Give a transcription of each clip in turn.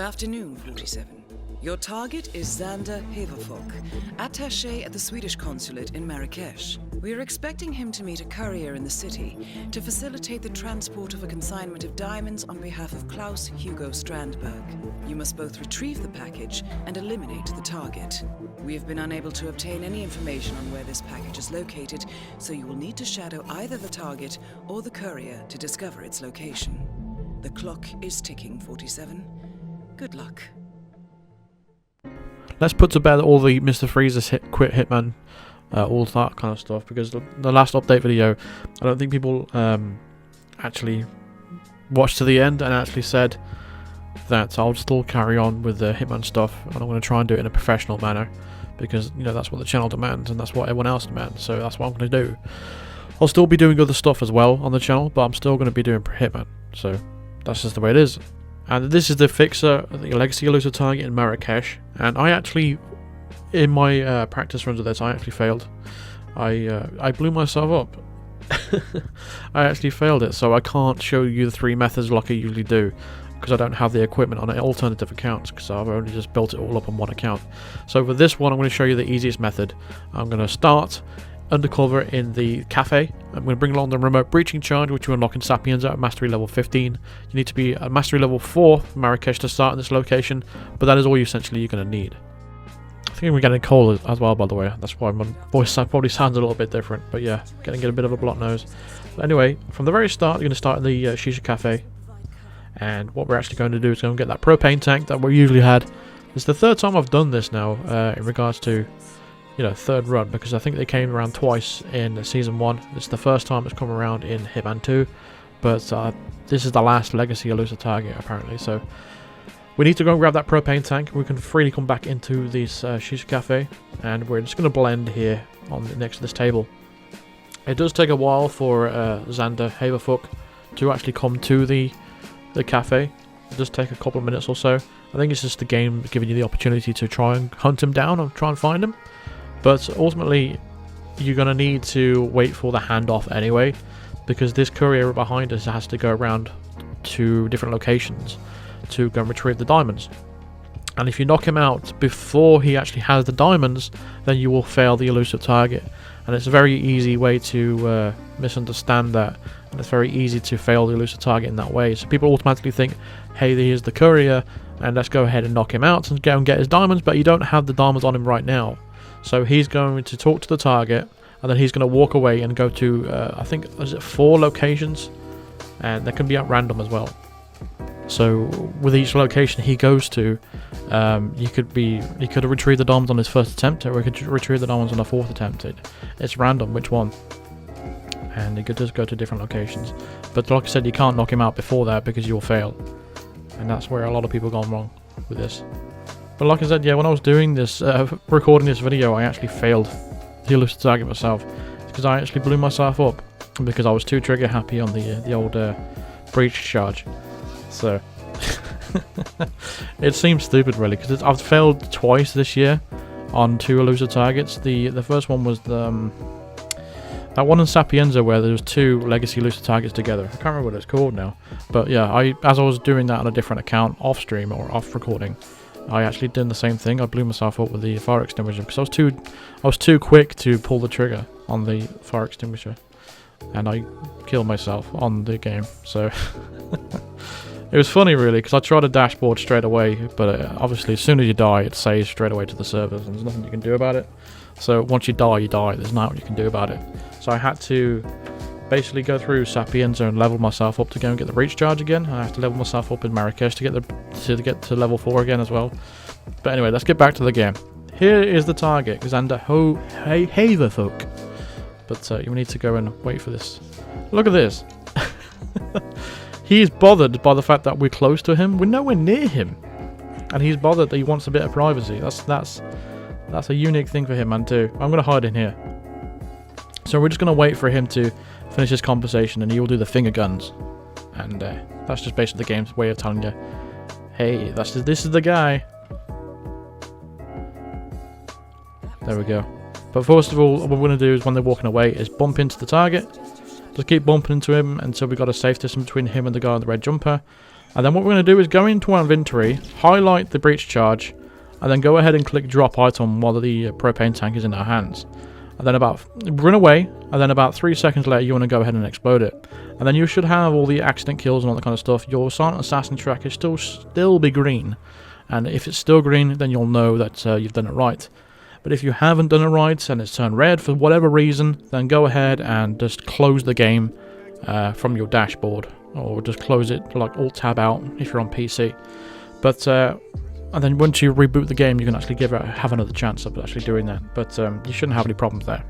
afternoon, 47. Your target is Xander Haverfolk, attaché at the Swedish consulate in Marrakesh. We are expecting him to meet a courier in the city to facilitate the transport of a consignment of diamonds on behalf of Klaus Hugo Strandberg. You must both retrieve the package and eliminate the target. We have been unable to obtain any information on where this package is located, so you will need to shadow either the target or the courier to discover its location. The clock is ticking, 47. Good luck. Let's put to bed all the Mr. Freeze's quit Hitman, all that kind of stuff, because the last update video, I don't think people actually watched to the end and actually said that I'll still carry on with the Hitman stuff, and I'm going to try and do it in a professional manner, because you know that's what the channel demands and that's what everyone else demands, so that's what I'm going to do. I'll still be doing other stuff as well on the channel, but I'm still going to be doing Hitman, so that's just the way it is. And this is the Fixer, the Legacy Elusive Target in Marrakesh. And I actually, in my practice runs of this, I actually failed. I blew myself up. I actually failed it, so I can't show you the 3 methods like I usually do, because I don't have the equipment on alternative accounts, because I've only just built it all up on one account. So for this one, I'm going to show you the easiest method. I'm going to start undercover in the cafe. I'm going to bring along the remote breaching charge, which you unlock in Sapienza at mastery level 15. You need to be at mastery level 4 for Marrakesh to start in this location, but that is all you're going to need. I think we're getting cold as well, by the way. That's why my voice probably sounds a little bit different, but yeah, getting a bit of a blocked nose. But anyway, from the very start, you're going to start in the Shisha Cafe, and what we're actually going to do is go and get that propane tank that we usually had. It's the 3rd time I've done this now in regards to, you know, 3rd run, because I think they came around twice in season 1. It's the 1st time it's come around in Hitman 2, but this is the last Legacy Elusive Target apparently. So we need to go and grab that propane tank. We can freely come back into this Shisha Cafe, and we're just going to blend here on next to this table. It does take a while for Xander Haverfolk to actually come to the cafe. It does take a couple of minutes or so. I think it's just the game giving you the opportunity to try and hunt him down or try and find him. But ultimately, you're going to need to wait for the handoff anyway, because this courier behind us has to go around to different locations to go and retrieve the diamonds. And if you knock him out before he actually has the diamonds, then you will fail the elusive target. And it's a very easy way to misunderstand that, and it's very easy to fail the elusive target in that way. So people automatically think, hey, here's the courier, and let's go ahead and knock him out and go and get his diamonds, but you don't have the diamonds on him right now. So he's going to talk to the target, and then he's going to walk away and go to, I think, is it 4 locations? And they can be at random as well. So with each location he goes to, he could have retrieved the diamonds on his 1st attempt, or he could retrieve the diamonds on the 4th attempt. It's random which one. And he could just go to different locations. But like I said, you can't knock him out before that, because you'll fail. And that's where a lot of people gone wrong with this. But like I said, yeah, when I was doing this, recording this video, I actually failed the elusive target myself, because I actually blew myself up because I was too trigger happy on the old breach charge. So it seems stupid really, because I've failed twice this year on 2 elusive targets. The first one was that one in Sapienza where there was 2 legacy elusive targets together. I can't remember what it's called now, but yeah, as I was doing that on a different account off stream or off recording, I actually did the same thing. I blew myself up with the fire extinguisher because I was too quick to pull the trigger on the fire extinguisher, and I killed myself on the game. So it was funny really, because I tried a dashboard straight away, but obviously as soon as you die, it saves straight away to the servers, and there's nothing you can do about it. So once you die, you die. There's nothing you can do about it. So I had to basically go through Sapienza and level myself up to go and get the breach charge again. I have to level myself up in Marrakesh to get to level 4 again as well. But anyway, let's get back to the game. Here is the target, Xander Haverfolk. But you need to go and wait for this. Look at this. He's bothered by the fact that we're close to him. We're nowhere near him, and he's bothered that he wants a bit of privacy. That's a unique thing for him, man. Too. I'm gonna hide in here. So we're just gonna wait for him to finish his conversation, and he will do the finger guns, and that's just basically the game's way of telling you, hey, this is the guy. There we go. But first of all, what we're going to do is when they're walking away is bump into the target. Just keep bumping into him until we got a safe distance between him and the guy in the red jumper. And then what we're going to do is go into our inventory, highlight the breach charge, and then go ahead and click drop item while the propane tank is in our hands. And then run away, and then about 3 seconds later you want to go ahead and explode it. And then you should have all the accident kills and all that kind of stuff. Your silent assassin track is still be green. And if it's still green, then you'll know that you've done it right. But if you haven't done it right and it's turned red for whatever reason, then go ahead and just close the game from your dashboard. Or just close it, like Alt-Tab out if you're on PC. But and then once you reboot the game, you can actually have another chance of actually doing that. But you shouldn't have any problems there.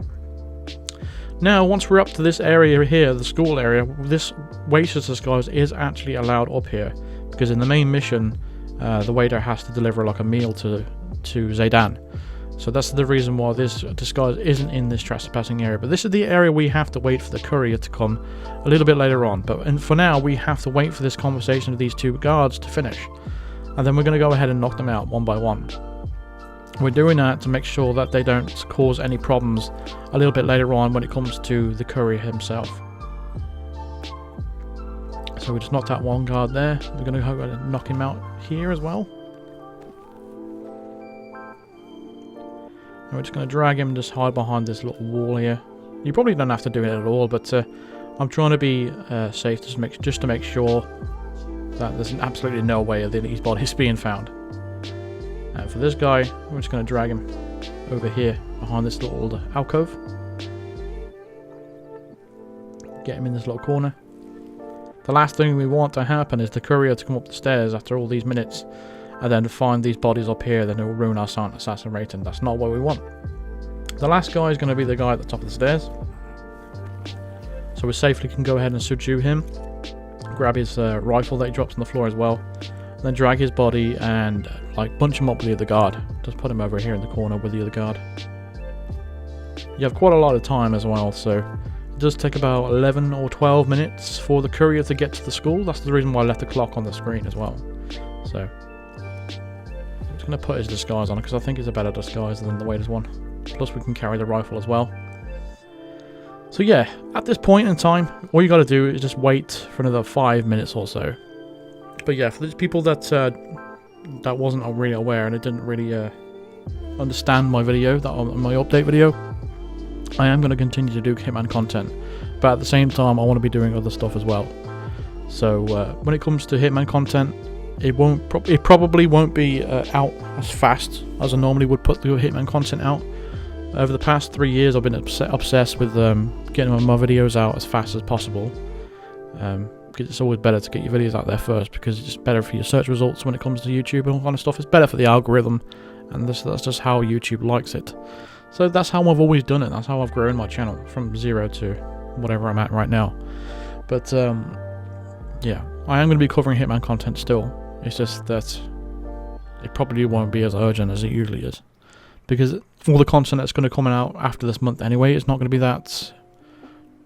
Now, once we're up to this area here, the school area, this waitress disguise is actually allowed up here. Because in the main mission, the waiter has to deliver like a meal to Zaydan. So that's the reason why this disguise isn't in this trespassing area. But this is the area we have to wait for the courier to come a little bit later on. But for now, we have to wait for this conversation with these two guards to finish. And then we're going to go ahead and knock them out one by one. We're doing that to make sure that they don't cause any problems a little bit later on when it comes to the courier himself. So we just knocked out one guard there. We're going to go ahead and knock him out here as well. And we're just going to drag him and just hide behind this little wall here. You probably don't have to do it at all, but I'm trying to be safe just to make sure that there's absolutely no way of his body is being found. And for this guy, we're just going to drag him over here behind this little alcove. Get him in this little corner. The last thing we want to happen is the courier to come up the stairs after all these minutes and then find these bodies up here, then it will ruin our silent assassin rating. That's not what we want. The last guy is going to be the guy at the top of the stairs. So we safely can go ahead and subdue him. Grab his rifle that he drops on the floor as well. And then drag his body and like bunch him up with the other guard. Just put him over here in the corner with the other guard. You have quite a lot of time as well, so it does take about 11 or 12 minutes for the courier to get to the school. That's the reason why I left the clock on the screen as well. So I'm just going to put his disguise on because I think it's a better disguise than the waiter's one. Plus we can carry the rifle as well. So yeah, at this point in time, all you got to do is just wait for another 5 minutes or so. But yeah, for those people that wasn't really aware and it didn't really understand my video, my update video, I am going to continue to do Hitman content. But at the same time, I want to be doing other stuff as well. So when it comes to Hitman content, it probably won't be out as fast as I normally would put the Hitman content out. Over the past 3 years, I've been obsessed with getting my videos out as fast as possible. Because it's always better to get your videos out there first, because it's just better for your search results when it comes to YouTube and all kind of stuff. It's better for the algorithm, and that's just how YouTube likes it. So that's how I've always done it. That's how I've grown my channel from 0 to whatever I'm at right now. But yeah, I am going to be covering Hitman content still. It's just that it probably won't be as urgent as it usually is, because all the content that's going to come out after this month anyway, it's not going to be that.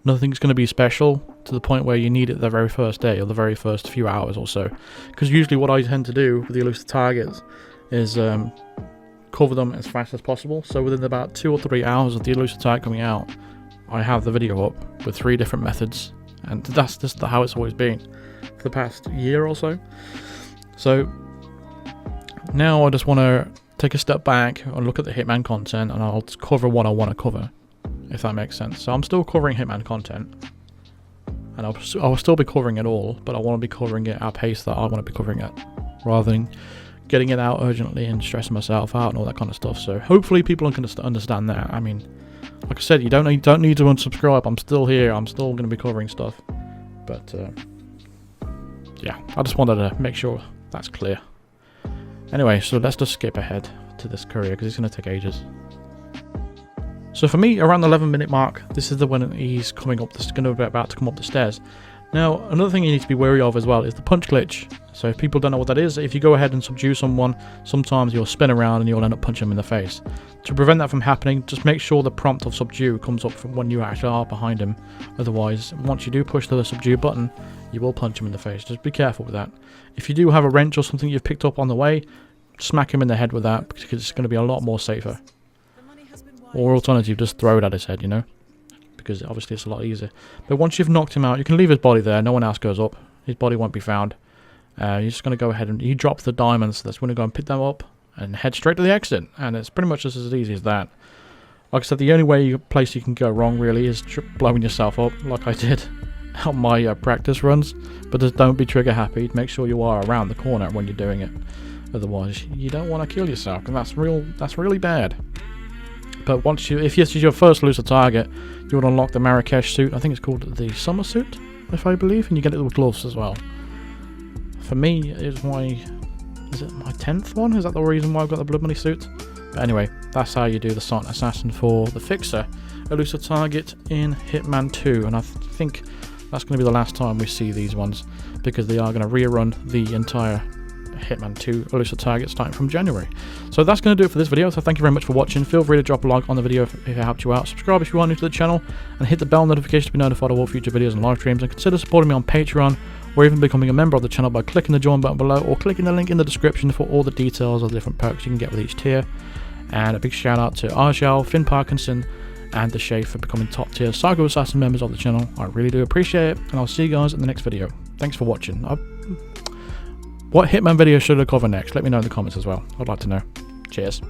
Nothing's going to be special to the point where you need it the very first day or the very first few hours or so. Because usually what I tend to do with the elusive targets is cover them as fast as possible. So within about 2 or 3 hours of the elusive target coming out, I have the video up with 3 different methods. And that's just how it's always been for the past year or so. So now I just want to take a step back and look at the Hitman content, and I'll cover what I want to cover, if that makes sense. So I'm still covering Hitman content, and I'll still be covering it all, but I want to be covering it at a pace that I want to be covering it, rather than getting it out urgently and stressing myself out and all that kind of stuff. So hopefully people can understand that. I mean, like I said, you don't need to unsubscribe. I'm still here. I'm still going to be covering stuff. But yeah, I just wanted to make sure that's clear. Anyway, so let's just skip ahead to this courier because it's going to take ages. So for me, around the 11-minute mark, this is the one he's coming up. This is going to be about to come up the stairs. Now, another thing you need to be wary of as well is the punch glitch. So if people don't know what that is, if you go ahead and subdue someone, sometimes you'll spin around and you'll end up punching them in the face. To prevent that from happening, just make sure the prompt of subdue comes up from when you actually are behind him. Otherwise, once you do push the subdue button, you will punch him in the face. Just be careful with that. If you do have a wrench or something you've picked up on the way, smack him in the head with that, because it's going to be a lot more safer. Or alternative, just throw it at his head, you know, because obviously it's a lot easier. But once you've knocked him out, you can leave his body there. No one else goes up. His body won't be found. You're just going to go ahead and you drop the diamonds. That's when you go and pick them up and head straight to the exit. And it's pretty much just as easy as that. Like I said, the only place you can go wrong really is blowing yourself up, like I did on my practice runs. But just don't be trigger happy. Make sure you are around the corner when you're doing it. Otherwise, you don't want to kill yourself, and that's really bad. But if this is your first elusive target, you will unlock the Marrakesh suit. I think it's called the summer suit, if I believe, and you get it with gloves as well. For me, is it my 10th one? Is that the reason why I've got the blood money suit? But anyway, that's how you do the Silent Assassin for the Fixer elusive target in Hitman 2, and I think that's going to be the last time we see these ones, because they are going to rerun the entire Hitman 2 elusive target starting from January. So that's going to do it for this video, so thank you very much for watching. Feel free to drop a like on the video if it helped you out. Subscribe if you are new to the channel, and hit the bell notification to be notified of all future videos and live streams, and consider supporting me on Patreon, or even becoming a member of the channel by clicking the join button below, or clicking the link in the description for all the details of the different perks you can get with each tier. And a big shout out to Argel, Finn Parkinson, and the Shay for becoming top tier Psycho Assassin members of the channel. I really do appreciate it, and I'll see you guys in the next video. Thanks for watching. What Hitman video should I cover next? Let me know in the comments as well. I'd like to know. Cheers.